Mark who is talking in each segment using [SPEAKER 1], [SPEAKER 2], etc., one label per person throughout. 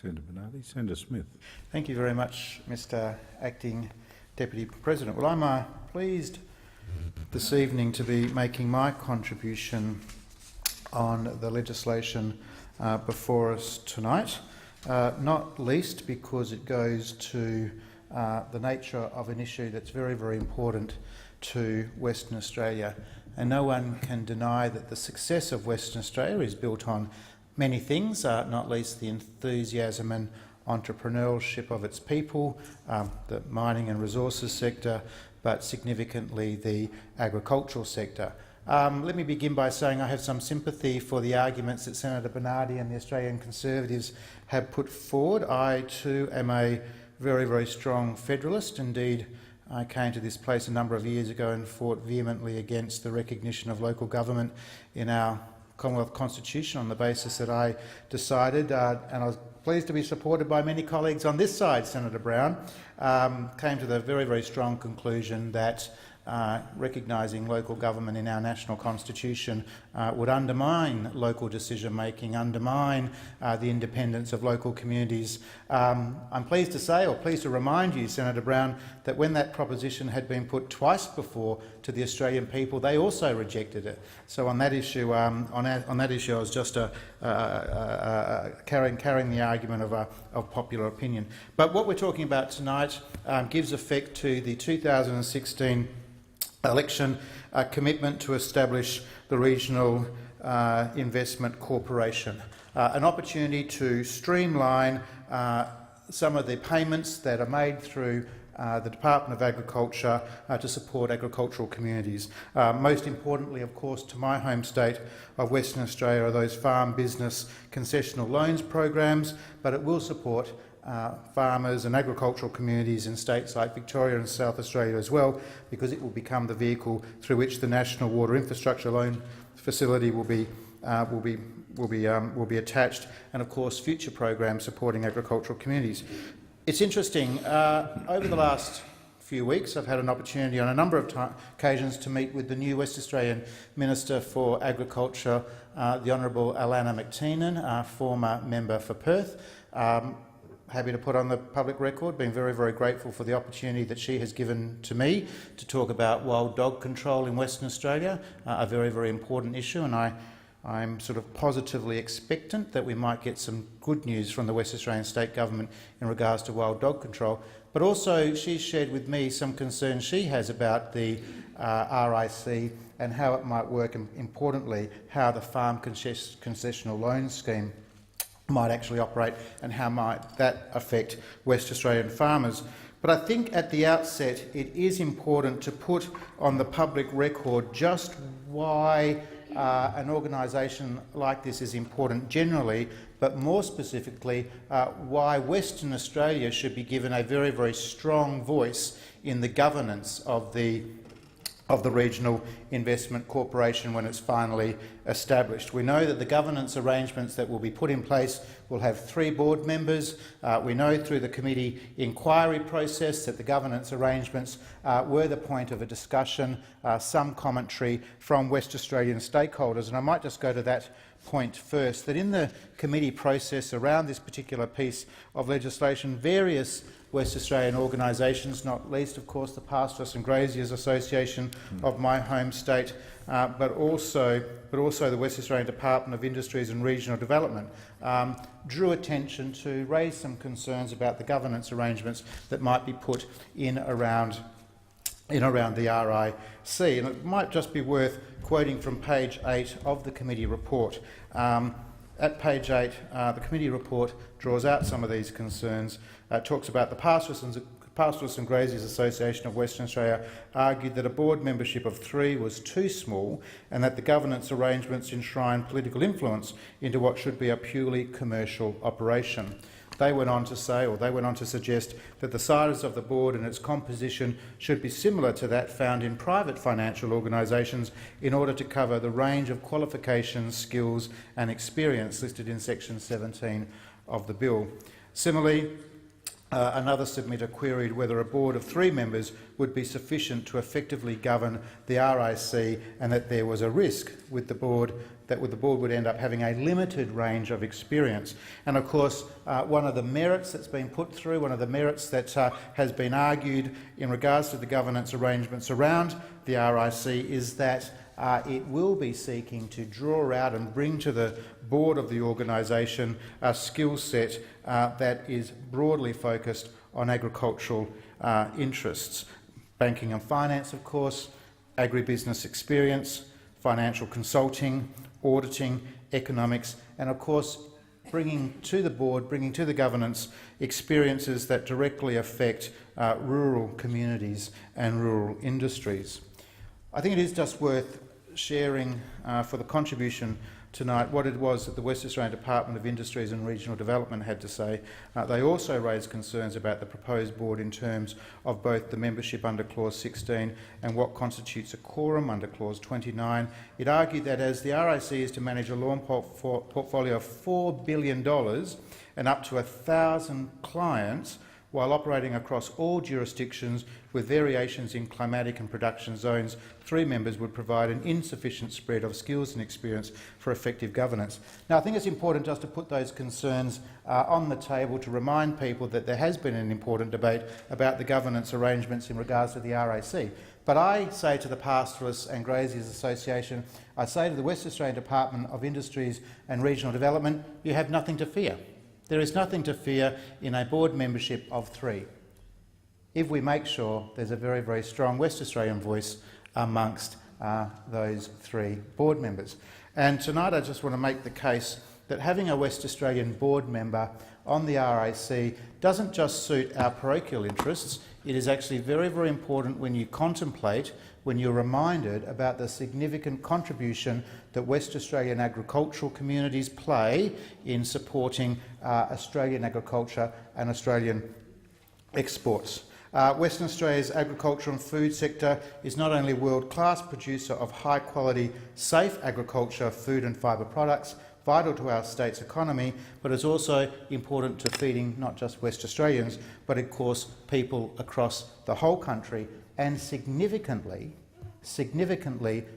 [SPEAKER 1] Senator Bernardi. Senator Smith.
[SPEAKER 2] Thank you very much, Mr Acting Deputy President. Well, I'm pleased this evening to be making my contribution on the legislation before us tonight, not least because it goes to the nature of an issue that's very, very important to Western Australia. And no one can deny that the success of Western Australia is built on many things, not least the enthusiasm and entrepreneurship of its people, the mining and resources sector, but significantly the agricultural sector. Let me begin by saying I have some sympathy for the arguments that Senator Bernardi and the Australian Conservatives have put forward. I too am a very, very strong federalist. Indeed, I came to this place a number of years ago and fought vehemently against the recognition of local government in our Commonwealth Constitution on the basis that I decided, and I was pleased to be supported by many colleagues on this side, Senator Brown, came to the very, very strong conclusion that recognising local government in our national constitution would undermine local decision-making, undermine the independence of local communities. I'm pleased to say, or pleased to remind you, Senator Brown, that when that proposition had been put twice before to the Australian people, they also rejected it. So on that issue, I was just carrying the argument of popular opinion. But what we're talking about tonight gives effect to the 2016 election commitment to establish the Regional Investment Corporation, an opportunity to streamline some of the payments that are made through the Department of Agriculture to support agricultural communities. Most importantly, of course, to my home state of Western Australia are those farm business concessional loans programs, but it will support farmers and agricultural communities in states like Victoria and South Australia as well, because it will become the vehicle through which the National Water Infrastructure Loan Facility will be attached, and of course future programs supporting agricultural communities. It's interesting. Over the last few weeks, I've had an opportunity on a number of occasions to meet with the new West Australian Minister for Agriculture, the Honourable Alannah MacTiernan, former member for Perth. Happy to put on the public record, being very, very grateful for the opportunity that she has given to me to talk about wild dog control in Western Australia, a very, very important issue, and I'm sort of positively expectant that we might get some good news from the West Australian State Government in regards to wild dog control. But also she's shared with me some concerns she has about the RIC and how it might work, and importantly how the Farm Concessional Loan Scheme might actually operate and how might that affect West Australian farmers. But I think at the outset it is important to put on the public record just why an organisation like this is important generally, but more specifically why Western Australia should be given a very, very strong voice in the governance of the Regional Investment Corporation when it's finally established. We know that the governance arrangements that will be put in place will have 3 board members. We know through the committee inquiry process that the governance arrangements were the point of a discussion, some commentary from West Australian stakeholders. And I might just go to that point first, that in the committee process around this particular piece of legislation, various West Australian organisations, not least, of course, the Pastoralists and Graziers Association of my home state, but also the West Australian Department of Industries and Regional Development, drew attention to raise some concerns about the governance arrangements that might be put in around the RIC. And it might just be worth quoting from page 8 of the committee report. At page 8, the committee report draws out some of these concerns. Talks about the Pastoralists and Graziers Association of Western Australia argued that a board membership of 3 was too small and that the governance arrangements enshrine political influence into what should be a purely commercial operation. They went on to suggest that the size of the board and its composition should be similar to that found in private financial organisations in order to cover the range of qualifications, skills and experience listed in section 17 of the bill. Similarly, Another submitter queried whether a board of 3 members would be sufficient to effectively govern the RIC, and that there was a risk with the board that the board would end up having a limited range of experience. And of course, one of the merits that's been put through, one of the merits that has been argued in regards to the governance arrangements around the RIC is that it will be seeking to draw out and bring to the board of the organisation a skill set that is broadly focused on agricultural interests. Banking and finance, of course, agribusiness experience, financial consulting, auditing, economics, and of course bringing to the board, bringing to the governance experiences that directly affect rural communities and rural industries. I think it is just worth sharing for the contribution tonight what it was that the West Australian Department of Industries and Regional Development had to say. They also raised concerns about the proposed board in terms of both the membership under Clause 16 and what constitutes a quorum under Clause 29. It argued that as the RIC is to manage a loan portfolio of $4 billion and up to 1,000 clients, while operating across all jurisdictions with variations in climatic and production zones, 3 members would provide an insufficient spread of skills and experience for effective governance. Now, I think it's important just to put those concerns on the table to remind people that there has been an important debate about the governance arrangements in regards to the RIC. But I say to the Pastoralists and Graziers Association, I say to the West Australian Department of Industries and Regional Development, you have nothing to fear. There is nothing to fear in a board membership of 3, if we make sure there's a very, very strong West Australian voice amongst those 3 board members. And tonight I just want to make the case that having a West Australian board member on the RIC doesn't just suit our parochial interests, it is actually very, very important when you contemplate, when you're reminded about the significant contribution that West Australian agricultural communities play in supporting Australian agriculture and Australian exports. Western Australia's agriculture and food sector is not only a world-class producer of high-quality, safe agriculture, food and fibre products, vital to our state's economy, but is also important to feeding not just West Australians, but of course people across the whole country, and significantly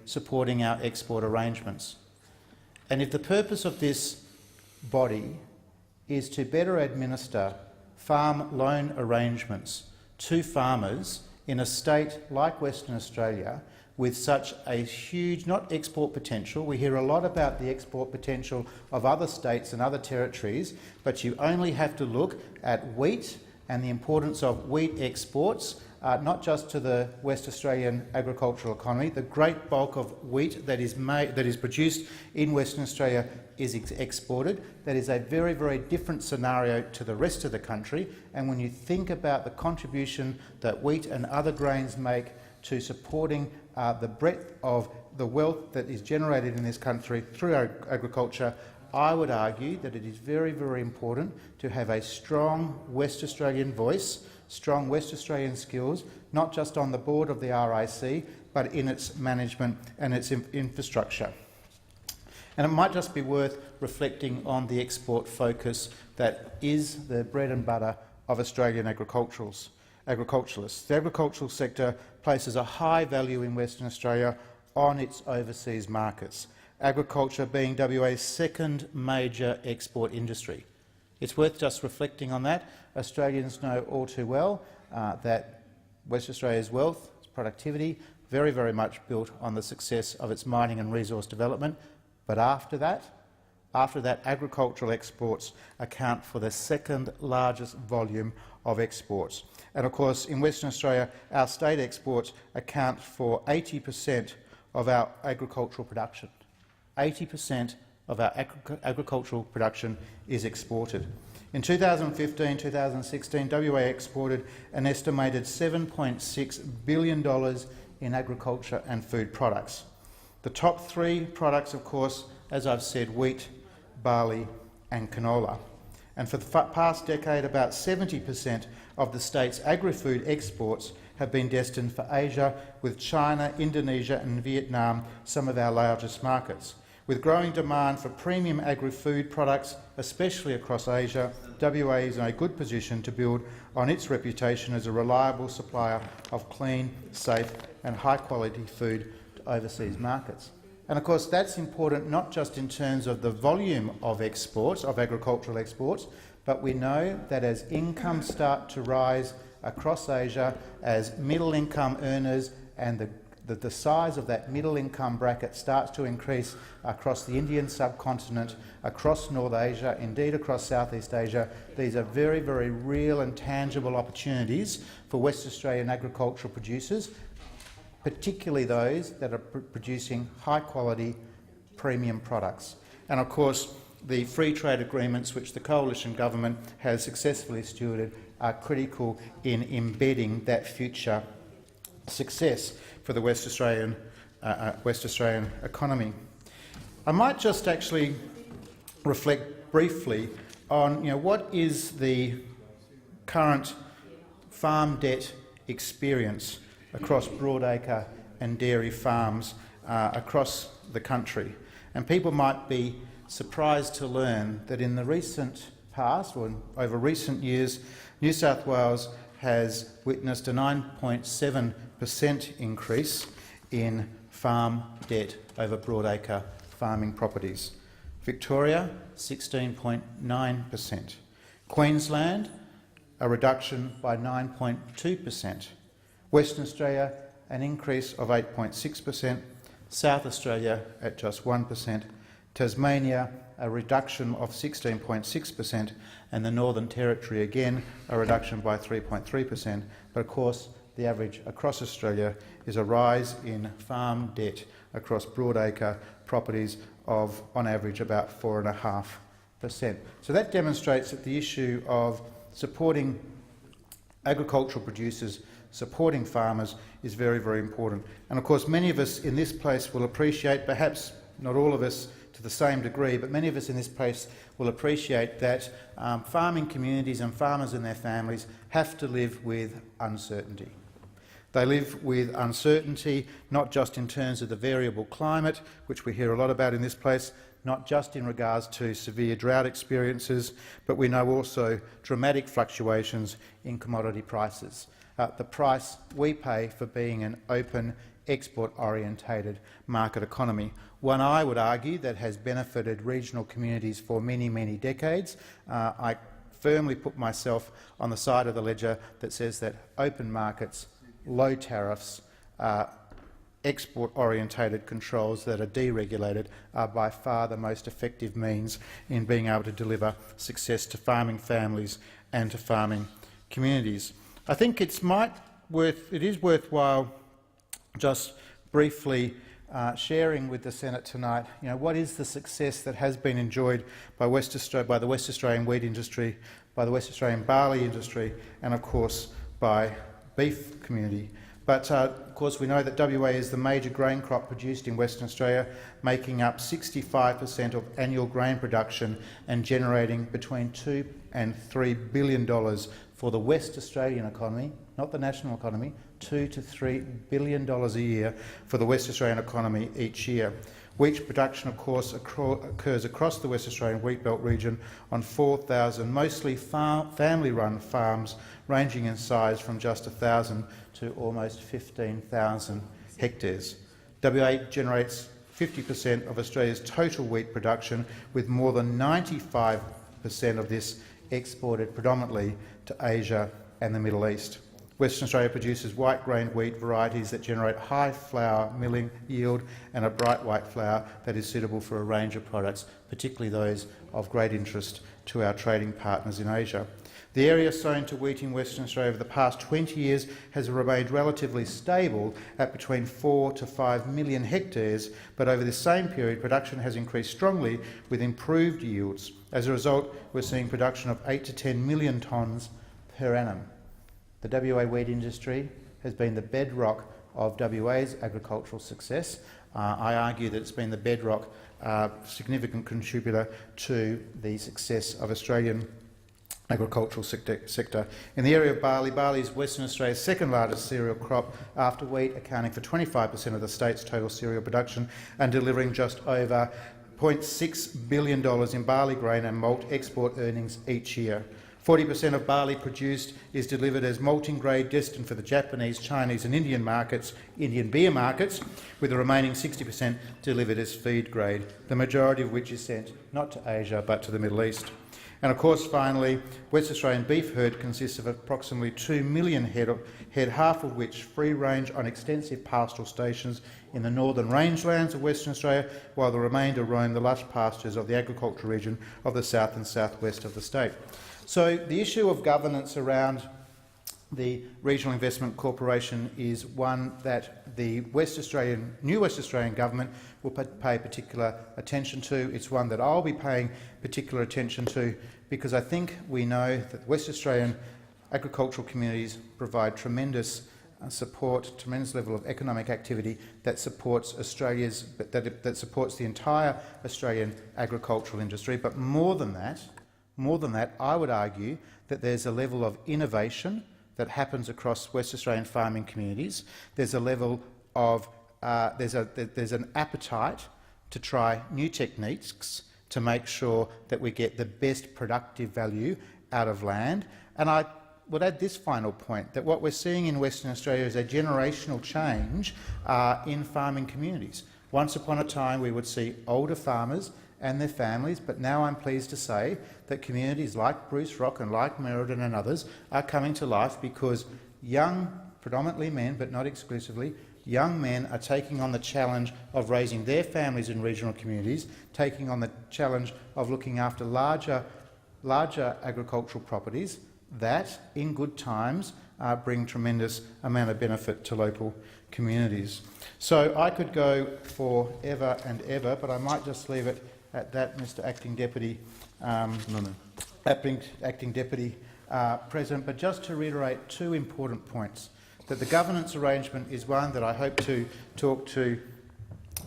[SPEAKER 2] supporting our export arrangements. And if the purpose of this body is to better administer farm loan arrangements to farmers in a state like Western Australia with such a huge, not export potential, we hear a lot about the export potential of other states and other territories, but you only have to look at wheat and the importance of wheat exports, not just to the West Australian agricultural economy. The great bulk of wheat that is produced in Western Australia is exported. That is a very, very different scenario to the rest of the country. And when you think about the contribution that wheat and other grains make to supporting the breadth of the wealth that is generated in this country through agriculture, I would argue that it is very, very important to have a strong West Australian voice, strong West Australian skills, not just on the board of the RIC, but in its management and its infrastructure. And it might just be worth reflecting on the export focus that is the bread and butter of Australian agriculturalists. The agricultural sector places a high value in Western Australia on its overseas markets, agriculture being WA's second major export industry. It's worth just reflecting on that. Australians know all too well that West Australia's wealth, its productivity, very, very much built on the success of its mining and resource development. But after that, agricultural exports account for the second largest volume of exports. And of course, in Western Australia, our state exports account for 80% of our agricultural production. 80% of our agricultural production is exported. In 2015-2016, WA exported an estimated $7.6 billion in agriculture and food products. The top 3 products, of course, as I've said, wheat, barley and canola. And for the past decade, about 70% of the state's agri-food exports have been destined for Asia, with China, Indonesia and Vietnam some of our largest markets. With growing demand for premium agri-food products, especially across Asia, WA is in a good position to build on its reputation as a reliable supplier of clean, safe and high-quality food to overseas markets. And of course that's important not just in terms of the volume of exports, of agricultural exports, but we know that as incomes start to rise across Asia, as middle income earners and the size of that middle income bracket starts to increase across the Indian subcontinent, across North Asia, indeed across Southeast Asia, these are very, very real and tangible opportunities for West Australian agricultural producers, particularly those that are producing high-quality premium products. And of course, the free trade agreements which the coalition government has successfully stewarded are critical in embedding that future success for the West Australian economy. I might just actually reflect briefly on what is the current farm debt experience across broadacre and dairy farms across the country. And people might be surprised to learn that in the recent past, or over recent years, New South Wales has witnessed a 9.7% increase in farm debt over broadacre farming properties. Victoria, 16.9%. Queensland, a reduction by 9.2%. Western Australia, an increase of 8.6%. South Australia at just 1%. Tasmania, a reduction of 16.6%, and the Northern Territory again a reduction by 3.3%. But of course the average across Australia is a rise in farm debt across broadacre properties of on average about 4.5%. So that demonstrates that the issue of supporting agricultural producers, supporting farmers is very, very important. And of course many of us in this place will appreciate, perhaps not all of us to the same degree, but many of us in this place will appreciate that farming communities and farmers and their families have to live with uncertainty. They live with uncertainty not just in terms of the variable climate, which we hear a lot about in this place, not just in regards to severe drought experiences, but we know also dramatic fluctuations in commodity prices. The price we pay for being an open, export-orientated market economy. One, I would argue, that has benefited regional communities for many, many decades. I firmly put myself on the side of the ledger that says that open markets, low tariffs, export-orientated controls that are deregulated are by far the most effective means in being able to deliver success to farming families and to farming communities. I think it is worthwhile just briefly sharing with the Senate tonight, what is the success that has been enjoyed by the West Australian wheat industry, by the West Australian barley industry, and of course by beef community. But of course we know that WA is the major grain crop produced in Western Australia, making up 65% of annual grain production and generating between $2 and $3 billion for the West Australian economy, not the national economy, $2 to $3 billion a year for the West Australian economy each year. Wheat production, of course, occurs across the West Australian wheatbelt region on 4,000 mostly family-run farms, ranging in size from just 1,000 to almost 15,000 hectares. WA generates 50% of Australia's total wheat production, with more than 95% of this exported predominantly to Asia and the Middle East. Western Australia produces white-grained wheat varieties that generate high flour milling yield and a bright white flour that is suitable for a range of products, particularly those of great interest to our trading partners in Asia. The area sown to wheat in Western Australia over the past 20 years has remained relatively stable at between 4 to 5 million hectares, but over this same period production has increased strongly with improved yields. As a result, we're seeing production of 8 to 10 million tonnes per annum. The WA wheat industry has been the bedrock of WA's agricultural success. I argue that it's been the bedrock significant contributor to the success of Australian agricultural sector. In the area of barley, barley is Western Australia's second largest cereal crop after wheat, accounting for 25% of the state's total cereal production and delivering just over $0.6 billion in barley grain and malt export earnings each year. 40% of barley produced is delivered as malting grade destined for the Japanese, Chinese and Indian markets, Indian beer markets, with the remaining 60% delivered as feed grade, the majority of which is sent not to Asia but to the Middle East. And of course, finally, West Australian beef herd consists of approximately 2 million head, half of which free range on extensive pastoral stations in the northern rangelands of Western Australia, while the remainder roam the lush pastures of the agricultural region of the south and southwest of the state. So the issue of governance around the Regional Investment Corporation is one that the new West Australian government will pay particular attention to. It's one that I'll be paying particular attention to because I think we know that West Australian agricultural communities provide tremendous support, tremendous level of economic activity that supports that supports the entire Australian agricultural industry. But more than that, I would argue that there's a level of innovation that happens across West Australian farming communities. There's a level of there's an appetite to try new techniques to make sure that we get the best productive value out of land. And I would add this final point, that what we're seeing in Western Australia is a generational change in farming communities. Once upon a time we would see older farmers and their families, but now I'm pleased to say that communities like Bruce Rock and like Merredin and others are coming to life because young, predominantly men but not exclusively, young men are taking on the challenge of raising their families in regional communities, taking on the challenge of looking after larger agricultural properties that, in good times, bring tremendous amount of benefit to local communities. So I could go for ever and ever, but I might just leave it at that, Mr. Acting Deputy, Acting Deputy President. But just to reiterate two important points: that the governance arrangement is one that I hope to talk to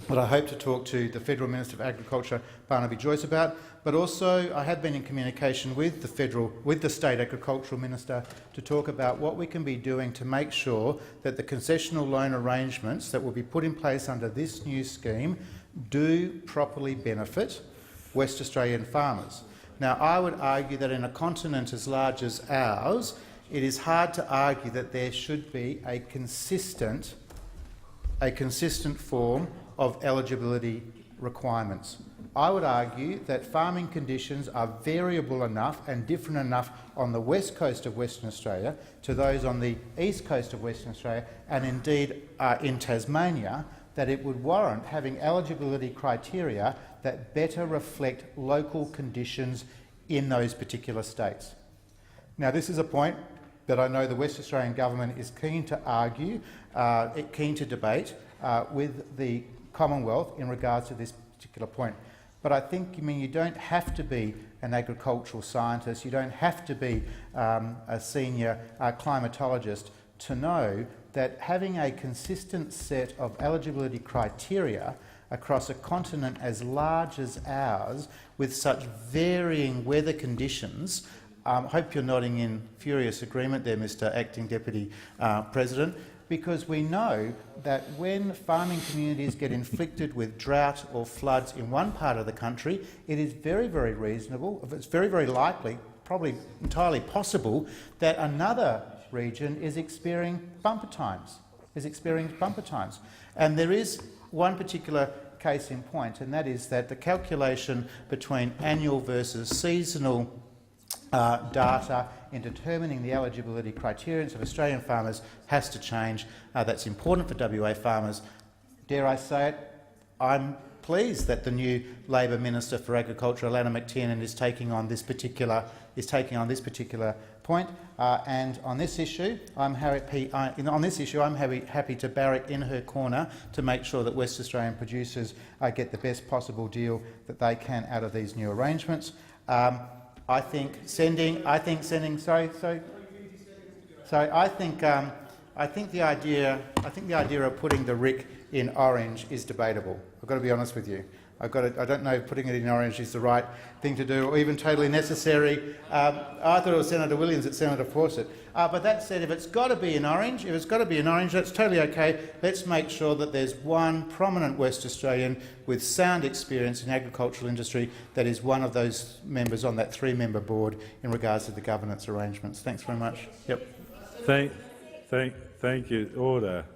[SPEAKER 2] the Federal Minister of Agriculture, Barnaby Joyce, about. But also, I have been in communication with the State Agricultural Minister to talk about what we can be doing to make sure that the concessional loan arrangements that will be put in place under this new scheme do properly benefit West Australian farmers. Now, I would argue that in a continent as large as ours, it is hard to argue that there should be a consistent form of eligibility requirements. I would argue that farming conditions are variable enough and different enough on the west coast of Western Australia to those on the east coast of Western Australia, and indeed in Tasmania, that it would warrant having eligibility criteria that better reflect local conditions in those particular states. Now, this is a point that I know the West Australian government is keen to argue, keen to debate with the Commonwealth in regards to this particular point. But I think, you don't have to be an agricultural scientist, you don't have to be a senior climatologist to know that having a consistent set of eligibility criteria across a continent as large as ours, with such varying weather conditions, I hope you're nodding in furious agreement there, Mr. Acting Deputy President, because we know that when farming communities get inflicted with drought or floods in one part of the country, it is very, very reasonable, it's very, very likely, probably entirely possible, that another region is experiencing bumper times. And there is one particular case in point, and that is that the calculation between annual versus seasonal data in determining the eligibility criteria of Australian farmers has to change. That's important for WA farmers. Dare I say it, I'm pleased that the new Labor Minister for Agriculture, Alana McTiernan, is taking on this particular point. And on this issue, I'm happy to barrack in her corner to make sure that West Australian producers get the best possible deal that they can out of these new arrangements. I think the idea of putting the RIC in orange is debatable. I've got to be honest with you. I don't know if putting it in orange is the right thing to do or even totally necessary. I thought it was Senator Williams that Senator Fawcett. But that said, if it's got to be in orange, that's totally okay. Let's make sure that there's one prominent West Australian with sound experience in agricultural industry that is one of those members on that 3-member board in regards to the governance arrangements. Thanks very much. Yep.
[SPEAKER 1] Thank you. Order.